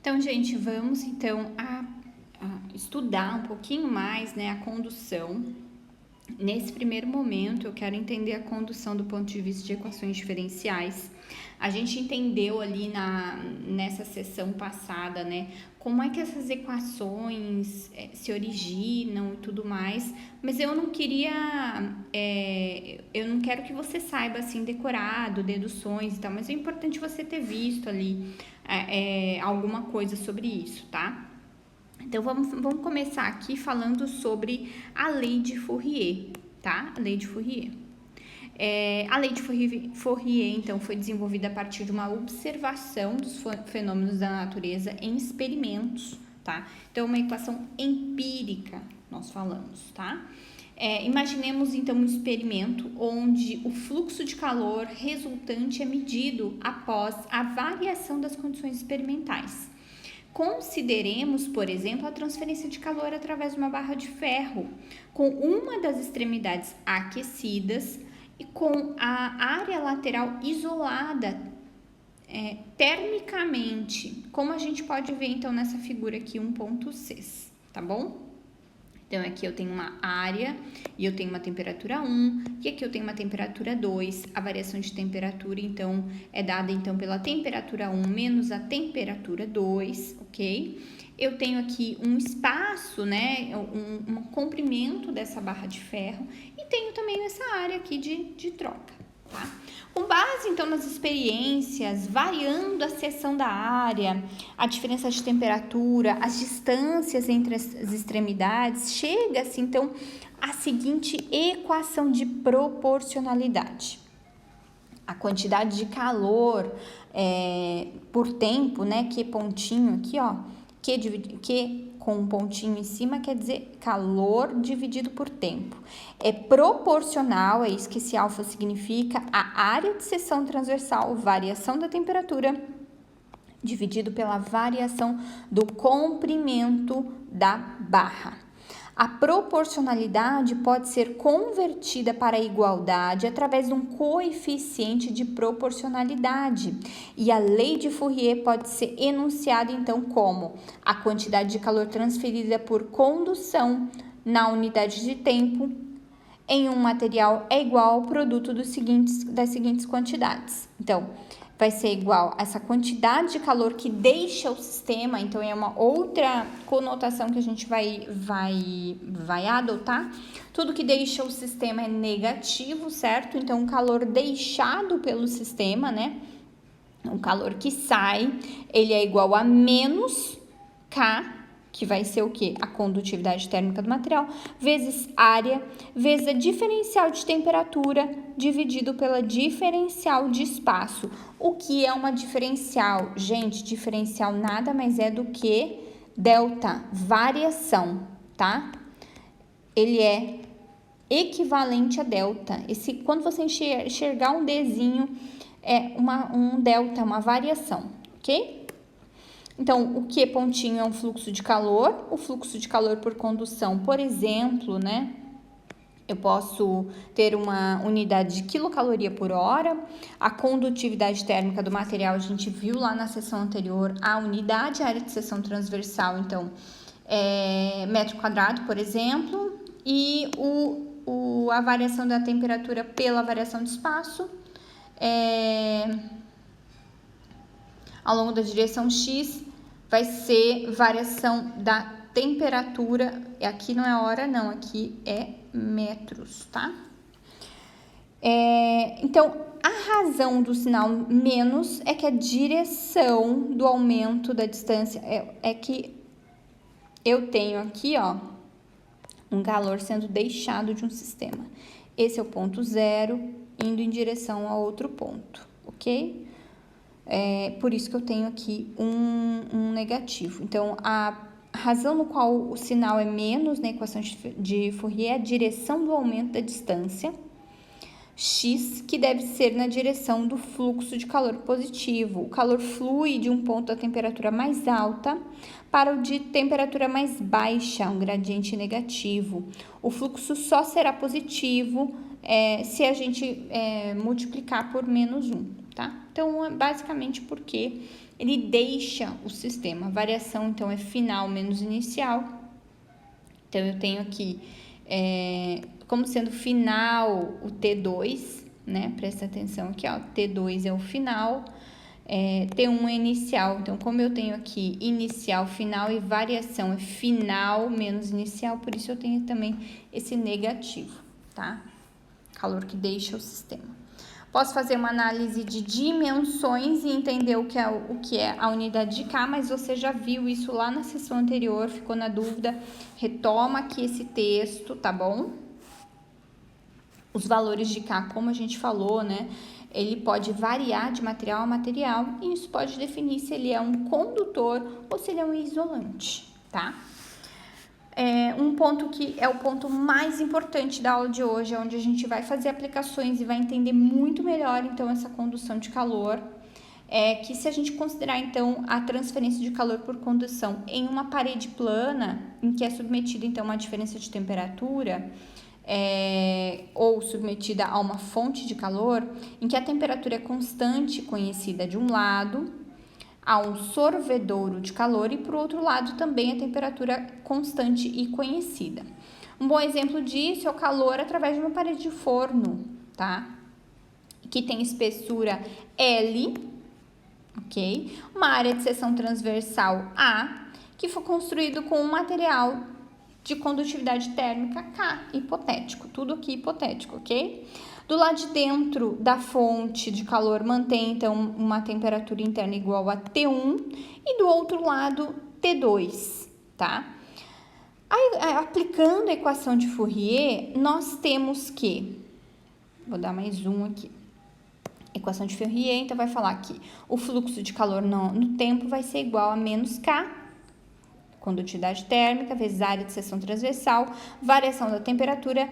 Então, gente, vamos então a estudar um pouquinho mais, né, a condução. Nesse primeiro momento, eu quero entender a condução do ponto de vista de equações diferenciais. A gente entendeu ali nessa sessão passada, né, como é que essas equações se originam e tudo mais, mas eu não quero que você saiba, assim, decorado, deduções e tal, mas é importante você ter visto ali alguma coisa sobre isso, tá? Então, vamos começar aqui falando sobre a lei de Fourier, tá? A lei de Fourier. A lei de Fourier, então, foi desenvolvida a partir de uma observação dos fenômenos da natureza em experimentos, tá? Então, uma equação empírica, nós falamos, tá? Imaginemos, então, um experimento onde o fluxo de calor resultante é medido após a variação das condições experimentais. Consideremos, por exemplo, a transferência de calor através de uma barra de ferro, com uma das extremidades aquecidas e com a área lateral isolada termicamente, como a gente pode ver então nessa figura aqui 1.6, tá bom? Então, aqui eu tenho uma área e eu tenho uma temperatura 1, e aqui eu tenho uma temperatura 2. A variação de temperatura, então, é dada então pela temperatura 1 menos a temperatura 2, ok? Eu tenho aqui um espaço, né, um comprimento dessa barra de ferro, e tenho também essa área aqui de troca, tá? Com base, então, nas experiências, variando a seção da área, a diferença de temperatura, as distâncias entre as extremidades, chega-se, então, à seguinte equação de proporcionalidade. A quantidade de calor por tempo, né, Q pontinho aqui, ó, Q com um pontinho em cima quer dizer calor dividido por tempo. É proporcional, é isso que esse alfa significa, a área de seção transversal, variação da temperatura, dividido pela variação do comprimento da barra. A proporcionalidade pode ser convertida para a igualdade através de um coeficiente de proporcionalidade. E a lei de Fourier pode ser enunciada, então, como a quantidade de calor transferida por condução na unidade de tempo em um material é igual ao produto das seguintes quantidades. Então, vai ser igual a essa quantidade de calor que deixa o sistema, então é uma outra conotação que a gente vai adotar. Tudo que deixa o sistema é negativo, certo? Então, o calor deixado pelo sistema, né? O calor que sai, ele é igual a menos K, que vai ser o quê? A condutividade térmica do material, vezes área, vezes a diferencial de temperatura, dividido pela diferencial de espaço. O que é uma diferencial? Gente, diferencial nada mais é do que delta, variação, tá? Ele é equivalente a delta. Quando você enxergar um Dzinho, é um delta, uma variação, ok? Então, o Q pontinho é um fluxo de calor, o fluxo de calor por condução, por exemplo, né? Eu posso ter uma unidade de quilocaloria por hora. A condutividade térmica do material, a gente viu lá na seção anterior, a unidade, a área de seção transversal, então, é metro quadrado, por exemplo, e a variação da temperatura pela variação de espaço, ao longo da direção X, vai ser variação da temperatura, aqui não é hora não, aqui é metros, tá? Então, a razão do sinal menos é que a direção do aumento da distância é que eu tenho aqui, ó, um calor sendo deixado de um sistema. Esse é o ponto zero, indo em direção a outro ponto, ok? Por isso que eu tenho aqui um negativo. Então, a razão no qual o sinal é menos na equação de Fourier é a direção do aumento da distância, x, que deve ser na direção do fluxo de calor positivo. O calor flui de um ponto da temperatura mais alta para o de temperatura mais baixa, um gradiente negativo. O fluxo só será positivo se a gente multiplicar por menos 1. tá? Então, é basicamente porque ele deixa o sistema. A variação, então, é final menos inicial. Então, eu tenho aqui, como sendo final, o T2, né? Presta atenção aqui, ó, T2 é o final, T1 é inicial. Então, como eu tenho aqui inicial, final e variação é final menos inicial, por isso eu tenho também esse negativo, tá? Calor que deixa o sistema. Posso fazer uma análise de dimensões e entender o que é a unidade de K, mas você já viu isso lá na sessão anterior, ficou na dúvida, retoma aqui esse texto, tá bom? Os valores de K, como a gente falou, né? Ele pode variar de material a material e isso pode definir se ele é um condutor ou se ele é um isolante, tá? Um ponto que é o ponto mais importante da aula de hoje, onde a gente vai fazer aplicações e vai entender muito melhor, então, essa condução de calor, que se a gente considerar, então, a transferência de calor por condução em uma parede plana, em que é submetida, então, uma diferença de temperatura, ou submetida a uma fonte de calor, em que a temperatura é constante, conhecida de um lado, há um sorvedouro de calor e, por outro lado, também a temperatura constante e conhecida. Um bom exemplo disso é o calor através de uma parede de forno, tá? Que tem espessura L, ok? Uma área de seção transversal A, que foi construído com um material de condutividade térmica K, hipotético, tudo aqui hipotético, ok? Do lado de dentro da fonte de calor mantém, então, uma temperatura interna igual a T1 e do outro lado, T2, tá? Aí, aplicando a equação de Fourier, nós temos que... Vou dar mais um aqui. Equação de Fourier, então, vai falar que o fluxo de calor no tempo vai ser igual a menos K, condutividade térmica, vezes área de seção transversal, variação da temperatura,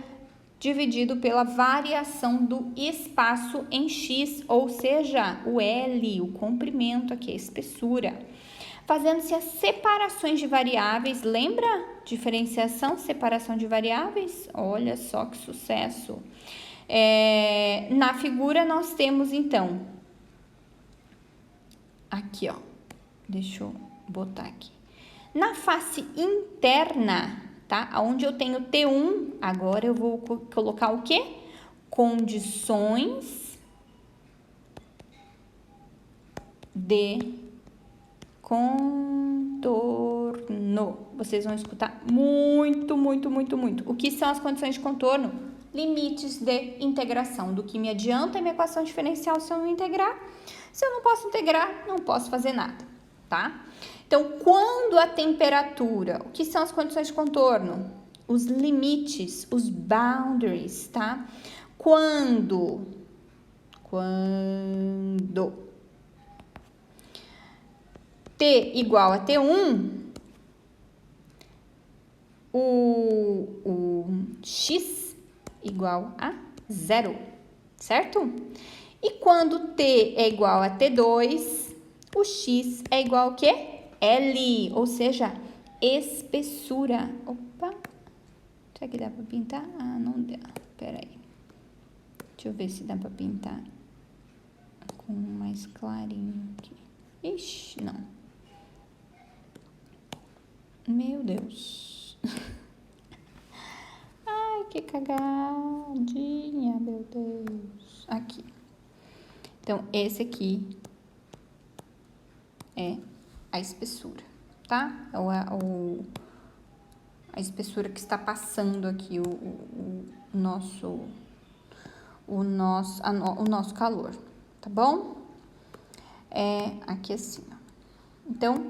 dividido pela variação do espaço em X, ou seja, o L, o comprimento aqui, a espessura. Fazendo-se as separações de variáveis, lembra? Diferenciação, separação de variáveis? Olha só que sucesso! Na figura nós temos, então, aqui, ó, deixa eu botar aqui. Na face interna, tá? Onde eu tenho T1, agora eu vou colocar o quê? Condições de contorno. Vocês vão escutar muito, muito, muito, muito. O que são as condições de contorno? Limites de integração. Do que me adianta a minha equação diferencial se eu não integrar? Se eu não posso integrar, não posso fazer nada, tá? Então, quando a temperatura, o que são as condições de contorno? Os limites, os boundaries, tá? Quando T igual a T1, o X igual a 0, certo? E quando T é igual a T2, o X é igual a quê? L, ou seja, espessura. Opa, será que dá pra pintar? Ah, não dá, peraí. Deixa eu ver se dá pra pintar com mais clarinho aqui. Ixi, não. Meu Deus. Ai, que cagadinha, meu Deus. Aqui. Então, esse aqui é a espessura, tá? A espessura que está passando aqui o nosso calor, tá bom? Aqui assim, ó. Então,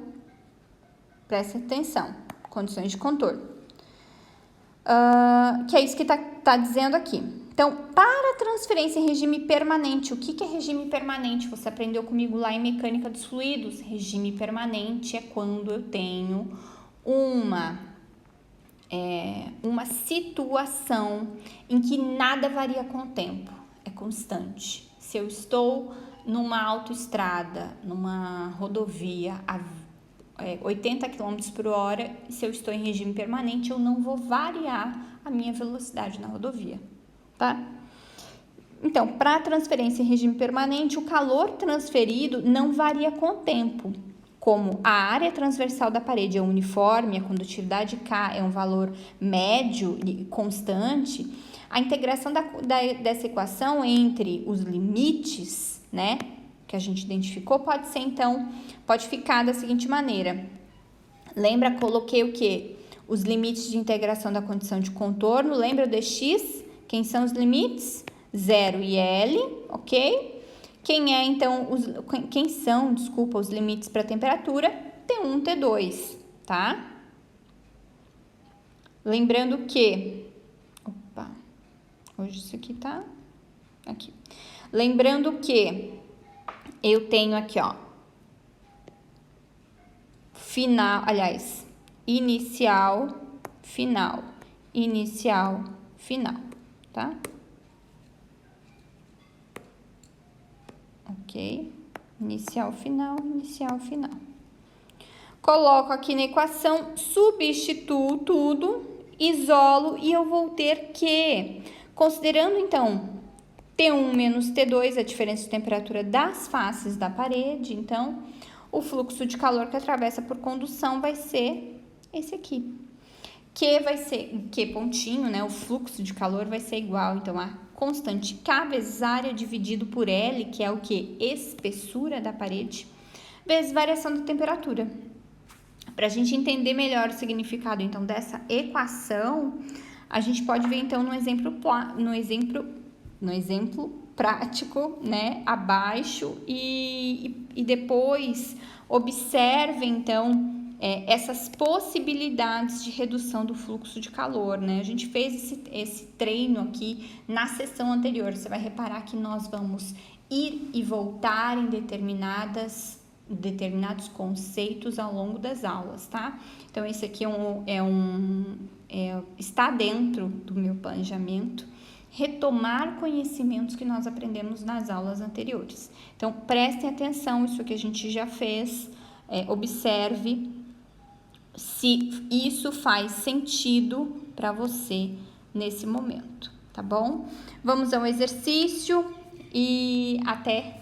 preste atenção, condições de contorno. Que é isso que tá dizendo aqui. Então, para transferência em regime permanente, o que é regime permanente? Você aprendeu comigo lá em mecânica dos fluidos. Regime permanente é quando eu tenho uma situação em que nada varia com o tempo, é constante. Se eu estou numa autoestrada, numa rodovia a 80 km por hora, se eu estou em regime permanente, eu não vou variar a minha velocidade na rodovia, tá? Então, para a transferência em regime permanente, o calor transferido não varia com o tempo. Como a área transversal da parede é uniforme, a condutividade K é um valor médio e constante, a integração dessa equação entre os limites, né, que a gente identificou, pode ficar da seguinte maneira. Lembra, coloquei o quê? Os limites de integração da condição de contorno, lembra o dx? Quem são os limites? 0 e L, ok? Quem são os limites para a temperatura? T1, T2, tá? Lembrando que... Opa, hoje isso aqui tá... Aqui. Lembrando que eu tenho aqui, ó, inicial, final, tá? Ok? Inicial, final. Coloco aqui na equação, substituo tudo, isolo e eu vou ter que, considerando então T1 menos T2, a diferença de temperatura das faces da parede, então o fluxo de calor que atravessa por condução vai ser esse aqui. Q pontinho, né? O fluxo de calor vai ser igual, então, a constante K vezes área dividido por L, que é o que? Espessura da parede, vezes variação da temperatura. Para a gente entender melhor o significado, então, dessa equação, a gente pode ver, então, no exemplo prático, né? Abaixo e depois observe, então, essas possibilidades de redução do fluxo de calor, né? A gente fez esse treino aqui na sessão anterior. Você vai reparar que nós vamos ir e voltar em determinados conceitos ao longo das aulas, tá? Então, esse aqui está dentro do meu planejamento, retomar conhecimentos que nós aprendemos nas aulas anteriores. Então, prestem atenção, isso que a gente já fez, observe se isso faz sentido para você nesse momento, tá bom? Vamos ao exercício e até